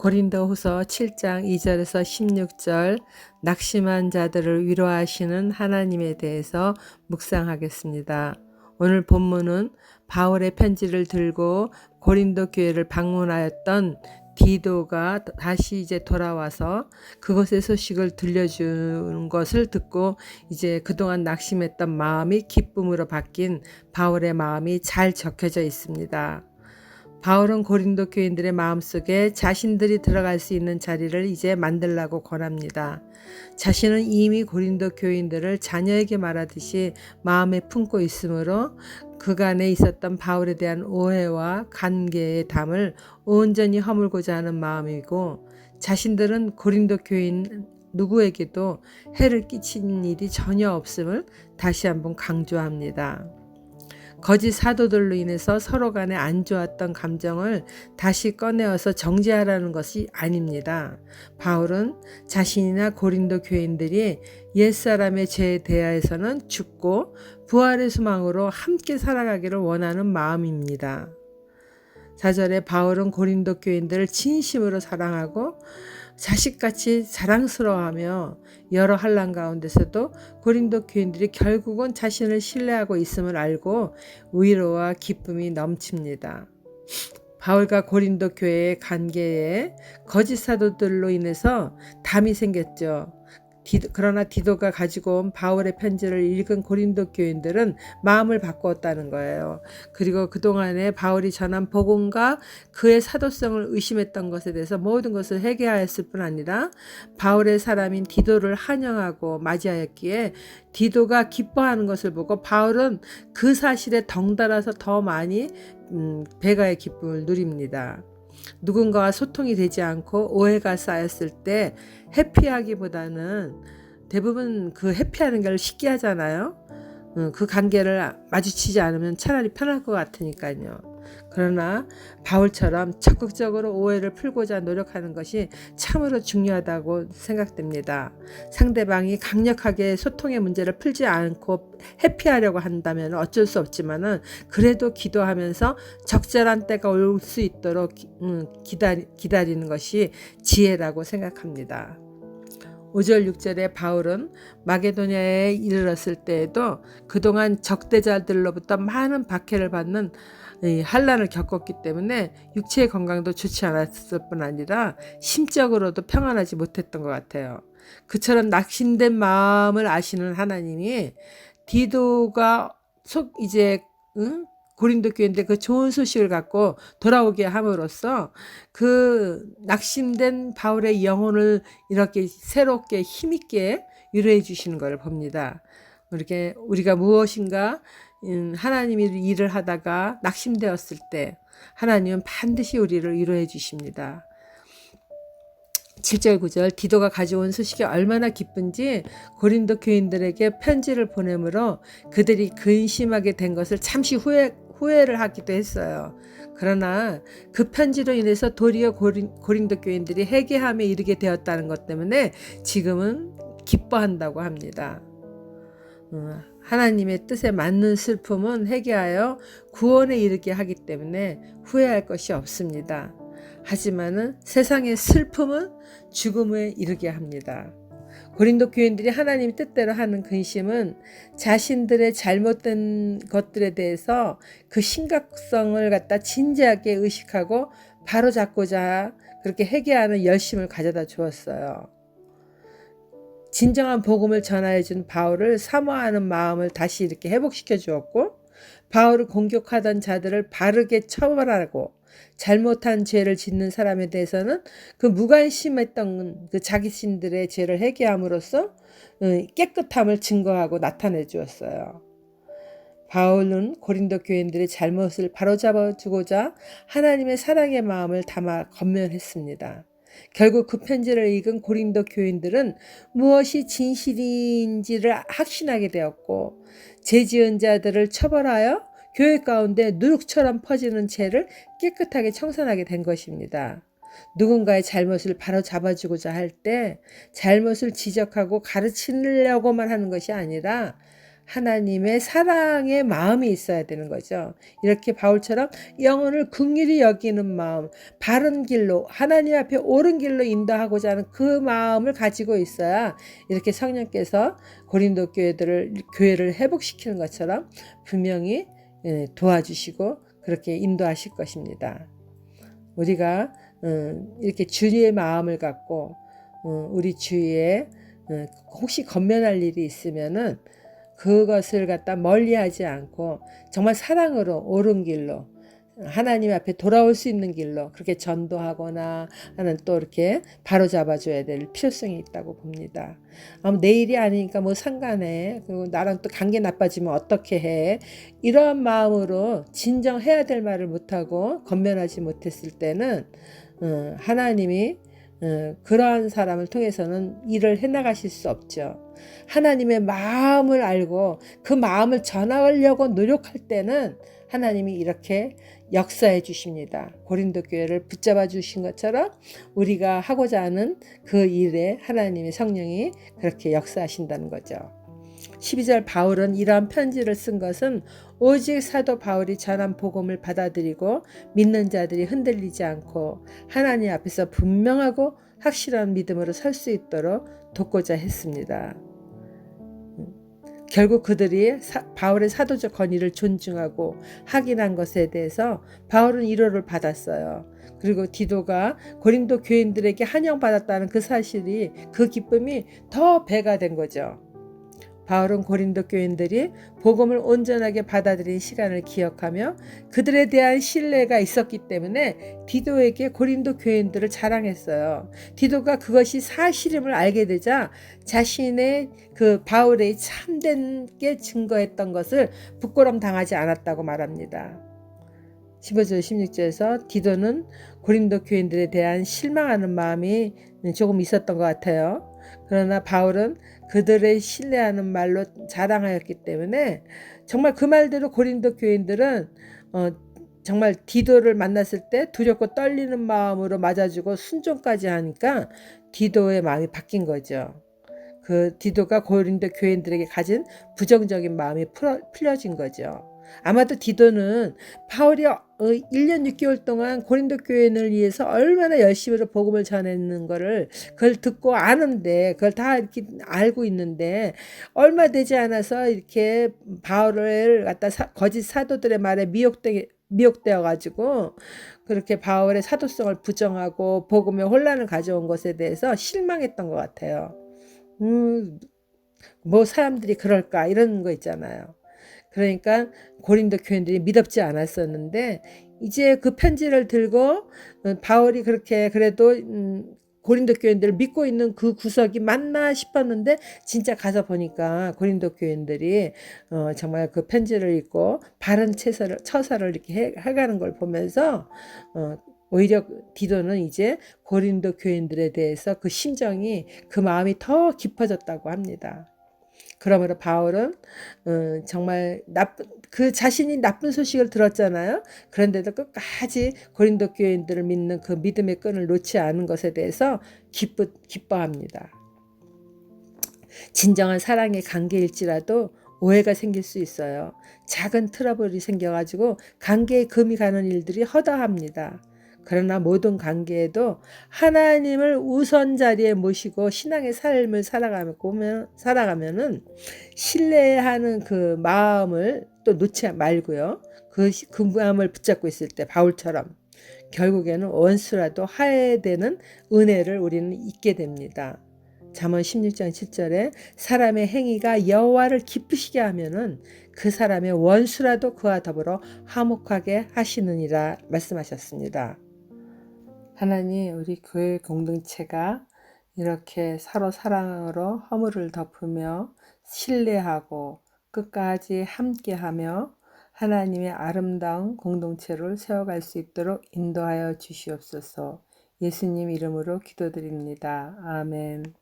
고린도후서 7장 2절에서 16절 낙심한 자들을 위로하시는 하나님에 대해서 묵상하겠습니다. 오늘 본문은 바울의 편지를 들고 고린도 교회를 방문하였던 디도가 다시 이제 돌아와서 그곳의 소식을 들려주는 것을 듣고 이제 그동안 낙심했던 마음이 기쁨으로 바뀐 바울의 마음이 잘 적혀져 있습니다. 바울은 고린도 교인들의 마음속에 자신들이 들어갈 수 있는 자리를 이제 만들라고 권합니다. 자신은 이미 고린도 교인들을 자녀에게 말하듯이 마음에 품고 있으므로 그간에 있었던 바울에 대한 오해와 관계의 담을 온전히 허물고자 하는 마음이고, 자신들은 고린도 교인 누구에게도 해를 끼친 일이 전혀 없음을 다시 한번 강조합니다. 거짓 사도들로 인해서 서로 간에 안 좋았던 감정을 다시 꺼내어서 정죄하라는 것이 아닙니다. 바울은 자신이나 고린도 교인들이 옛사람의 죄에 대하여서는 죽고 부활의 소망으로 함께 살아가기를 원하는 마음입니다. 4절에 바울은 고린도 교인들을 진심으로 사랑하고 자식같이 자랑스러워하며 여러 환난 가운데서도 고린도 교인들이 결국은 자신을 신뢰하고 있음을 알고 위로와 기쁨이 넘칩니다. 바울과 고린도 교회의 관계에 거짓 사도들로 인해서 담이 생겼죠. 그러나 디도가 가지고 온 바울의 편지를 읽은 고린도 교인들은 마음을 바꾸었다는 거예요. 그리고 그동안에 바울이 전한 복음과 그의 사도성을 의심했던 것에 대해서 모든 것을 회개하였을 뿐 아니라 바울의 사람인 디도를 환영하고 맞이하였기에 디도가 기뻐하는 것을 보고 바울은 그 사실에 덩달아서 더 많이 배가의 기쁨을 누립니다. 누군가와 소통이 되지 않고 오해가 쌓였을 때 회피하기보다는 대부분 그 회피하는 걸 쉽게 하잖아요. 그 관계를 마주치지 않으면 차라리 편할 것 같으니까요. 그러나 바울처럼 적극적으로 오해를 풀고자 노력하는 것이 참으로 중요하다고 생각됩니다. 상대방이 강력하게 소통의 문제를 풀지 않고 회피하려고 한다면 어쩔 수 없지만은 그래도 기도하면서 적절한 때가 올 수 있도록 기다리는 것이 지혜라고 생각합니다. 5절 6절에 바울은 마게도냐에 이르렀을 때에도 그동안 적대자들로부터 많은 박해를 받는 환난을 겪었기 때문에 육체의 건강도 좋지 않았을 뿐 아니라 심적으로도 평안하지 못했던 것 같아요. 그처럼 낙심된 마음을 아시는 하나님이 디도가 고린도 교회인데 그 좋은 소식을 갖고 돌아오게 함으로써 그 낙심된 바울의 영혼을 이렇게 새롭게 힘있게 위로해 주시는 걸 봅니다. 이렇게 우리가 무엇인가 하나님이 일을 하다가 낙심되었을 때 하나님은 반드시 우리를 위로해 주십니다. 7절 9절 디도가 가져온 소식이 얼마나 기쁜지 고린도 교인들에게 편지를 보내므로 그들이 근심하게 된 것을 잠시 후회를 하기도 했어요. 그러나 그 편지로 인해서 도리어 고린도 교인들이 회개함에 이르게 되었다는 것 때문에 지금은 기뻐한다고 합니다. 하나님의 뜻에 맞는 슬픔은 회개하여 구원에 이르게 하기 때문에 후회할 것이 없습니다. 하지만은 세상의 슬픔은 죽음에 이르게 합니다. 고린도 교인들이 하나님 뜻대로 하는 근심은 자신들의 잘못된 것들에 대해서 그 심각성을 갖다 진지하게 의식하고 바로잡고자 그렇게 회개하는 열심을 가져다 주었어요. 진정한 복음을 전하여 준 바울을 사모하는 마음을 다시 이렇게 회복시켜 주었고, 바울을 공격하던 자들을 바르게 처벌하고 잘못한 죄를 짓는 사람에 대해서는 그 무관심했던 그 자기신들의 죄를 회개함으로써 깨끗함을 증거하고 나타내 주었어요. 바울은 고린도 교인들의 잘못을 바로잡아 주고자 하나님의 사랑의 마음을 담아 권면했습니다. 결국 그 편지를 읽은 고린도 교인들은 무엇이 진실인지를 확신하게 되었고, 죄 지은 자들을 처벌하여 교회 가운데 누룩처럼 퍼지는 죄를 깨끗하게 청산하게 된 것입니다. 누군가의 잘못을 바로 잡아주고자 할 때 잘못을 지적하고 가르치려고만 하는 것이 아니라 하나님의 사랑의 마음이 있어야 되는 거죠. 이렇게 바울처럼 영혼을 긍휼히 여기는 마음, 바른 길로 하나님 앞에 옳은 길로 인도하고자 하는 그 마음을 가지고 있어야 이렇게 성령께서 고린도 교회를 회복시키는 것처럼 분명히 도와주시고 그렇게 인도하실 것입니다. 우리가 이렇게 주의 마음을 갖고 우리 주위에 혹시 건면할 일이 있으면은 그것을 갖다 멀리하지 않고 정말 사랑으로 옳은 길로 하나님 앞에 돌아올 수 있는 길로 그렇게 전도하거나 하는 또 이렇게 바로 잡아줘야 될 필요성이 있다고 봅니다. 내일이 아니니까 뭐 상관해. 그리고 나랑 또 관계 나빠지면 어떻게 해. 이런 마음으로 진정해야 될 말을 못하고 건면하지 못했을 때는 하나님이 그러한 사람을 통해서는 일을 해나가실 수 없죠. 하나님의 마음을 알고 그 마음을 전하려고 노력할 때는 하나님이 이렇게 역사해 주십니다. 고린도 교회를 붙잡아 주신 것처럼 우리가 하고자 하는 그 일에 하나님의 성령이 그렇게 역사하신다는 거죠. 12절 바울은 이러한 편지를 쓴 것은 오직 사도 바울이 전한 복음을 받아들이고 믿는 자들이 흔들리지 않고 하나님 앞에서 분명하고 확실한 믿음으로 설 수 있도록 돕고자 했습니다. 결국 그들이 바울의 사도적 권위를 존중하고 확인한 것에 대해서 바울은 위로를 받았어요. 그리고 디도가 고린도 교인들에게 환영받았다는 그 사실이 그 기쁨이 더 배가 된 거죠. 바울은 고린도 교인들이 복음을 온전하게 받아들인 시간을 기억하며 그들에 대한 신뢰가 있었기 때문에 디도에게 고린도 교인들을 자랑했어요. 디도가 그것이 사실임을 알게 되자 자신의 그 바울의 참된 게 증거했던 것을 부끄럼 당하지 않았다고 말합니다. 15절 16절에서 디도는 고린도 교인들에 대한 실망하는 마음이 조금 있었던 것 같아요. 그러나 바울은 그들의 신뢰하는 말로 자랑하였기 때문에 정말 그 말대로 고린도 교인들은 정말 디도를 만났을 때 두렵고 떨리는 마음으로 맞아주고 순종까지 하니까 디도의 마음이 바뀐 거죠. 그 디도가 고린도 교인들에게 가진 부정적인 마음이 풀려진 거죠. 아마도 디도는 바울이 1년 6개월 동안 고린도 교인을 위해서 얼마나 열심히 복음을 전했는 거를 그걸 듣고 아는데 그걸 다 이렇게 알고 있는데 얼마 되지 않아서 이렇게 바울을 갖다 거짓 사도들의 말에 미혹되어 가지고 그렇게 바울의 사도성을 부정하고 복음에 혼란을 가져온 것에 대해서 실망했던 것 같아요. 뭐 사람들이 그럴까 이런 거 있잖아요. 그러니까 고린도 교인들이 믿었지 않았었는데 이제 그 편지를 들고 바울이 그렇게 그래도 고린도 교인들을 믿고 있는 그 구석이 맞나 싶었는데 진짜 가서 보니까 고린도 교인들이 정말 그 편지를 읽고 바른 처사를 이렇게 해가는 걸 보면서 오히려 디도는 이제 고린도 교인들에 대해서 그 심정이 그 마음이 더 깊어졌다고 합니다. 그러므로 바울은 정말 그 자신이 나쁜 소식을 들었잖아요. 그런데도 끝까지 고린도 교인들을 믿는 그 믿음의 끈을 놓지 않은 것에 대해서 기뻐합니다. 진정한 사랑의 관계일지라도 오해가 생길 수 있어요. 작은 트러블이 생겨가지고 관계에 금이 가는 일들이 허다합니다. 그러나 모든 관계에도 하나님을 우선 자리에 모시고 신앙의 삶을 살아가면은 신뢰하는 그 마음을 또 놓지 말고요. 그 마음을 붙잡고 있을 때 바울처럼 결국에는 원수라도 화해되는 은혜를 우리는 잊게 됩니다. 잠언 16장 7절에 사람의 행위가 여호와를 기쁘시게 하면은 그 사람의 원수라도 그와 더불어 화목하게 하시느니라 말씀하셨습니다. 하나님, 우리 교회 공동체가 이렇게 서로 사랑으로 허물을 덮으며 신뢰하고 끝까지 함께하며 하나님의 아름다운 공동체를 세워갈 수 있도록 인도하여 주시옵소서. 예수님 이름으로 기도드립니다. 아멘.